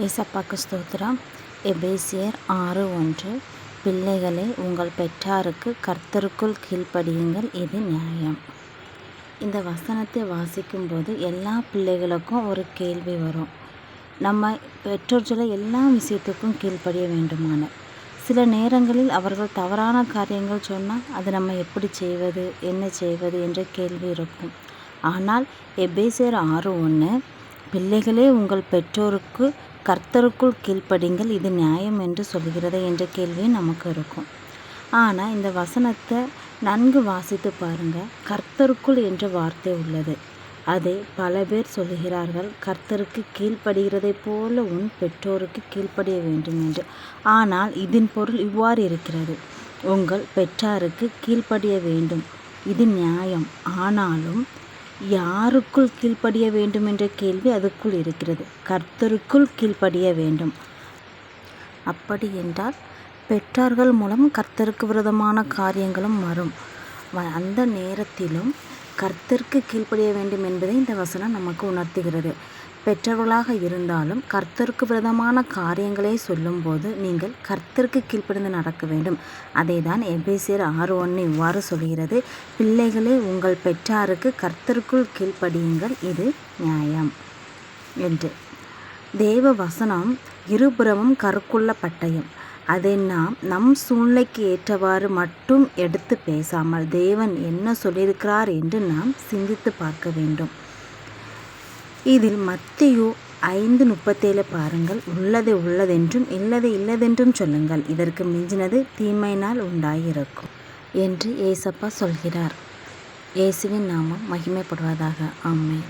ஏசப்பாக்கு ஸ்தோத்திரம். எபேசியர் 6:1. பிள்ளைகளே, உங்கள் பெற்றாருக்கு கர்த்தருக்குள் கீழ்ப்படியுங்கள், இது நியாயம். இந்த வசனத்தை வாசிக்கும்போது எல்லா பிள்ளைகளுக்கும் ஒரு கேள்வி வரும். நம்ம பெற்றோர் சொல்ல எல்லா விஷயத்துக்கும் கீழ்ப்படிய வேண்டுமான சில நேரங்களில் அவர்கள் தவறான காரியங்கள் சொன்னால் அது நம்ம எப்படி செய்வது, என்ன செய்வது என்ற கேள்வி இருக்கும். ஆனால் எபேசியர் 6:1 பிள்ளைகளே, உங்கள் பெற்றோருக்கு கர்த்தருக்குள் கீழ்ப்படிங்கள், இது நியாயம் என்று சொல்கிறது என்ற கேள்வி நமக்கு இருக்கும். ஆனால் இந்த வசனத்தை நன்கு வாசித்து பாருங்கள். கர்த்தருக்குள் என்ற வார்த்தை உள்ளது. அதை பல பேர் சொல்லுகிறார்கள், கர்த்தருக்கு கீழ்ப்படுகிறதை போல உன் பெற்றோருக்கு கீழ்ப்படிய வேண்டும் என்று. ஆனால் இதன் பொருள் இவ்வாறு இருக்கிறது: உங்கள் பெற்றாருக்கு கீழ்ப்படிய வேண்டும், இது நியாயம். ஆனாலும் யாருக்குள் கீழ்ப்படிய வேண்டும் என்ற கேள்வி அதுக்குள் இருக்கிறது. கர்த்தருக்குள் கீழ்ப்படிய வேண்டும். அப்படி என்றால் பெற்றார்கள் மூலம் கர்த்தருக்கு விரோதமான காரியங்களும் வரும். அந்த நேரத்திலும் கர்த்தருக்கு கீழ்ப்படிய வேண்டும் என்பதை இந்த வசனம் நமக்கு உணர்த்துகிறது. பெற்றவர்களாக இருந்தாலும் கர்த்தருக்கு விரோதமான காரியங்களை சொல்லும்போது நீங்கள் கர்த்தருக்கு கீழ்ப்படிந்து நடக்க வேண்டும். அதை தான் எபேசியர் 6:1 இவ்வாறு சொல்கிறது: பிள்ளைகளே, உங்கள் பெற்றாருக்கு கர்த்தருக்குள் கீழ்ப்படியுங்கள், இது நியாயம் என்று. தேவ வசனம் இருபுறமும் கருக்குள்ள பட்டயம். அதை நாம் நம் சூழ்நிலைக்கு ஏற்றவாறு மட்டும் எடுத்து பேசாமல் தேவன் என்ன சொல்லியிருக்கிறார் என்று நாம் சிந்தித்து பார்க்க வேண்டும். இதில் மத்தேயு 5:37 பாருங்கள்: உள்ளதை உள்ளதென்றும் இல்லதை இல்லதென்றும் சொல்லுங்கள், இதற்கு மிஞ்சினது தீமையினால் உண்டாயிருக்கும் என்று ஏசப்பா சொல்கிறார். இயேசுவின் நாமம் மகிமைப்படுவதாக. ஆமென்.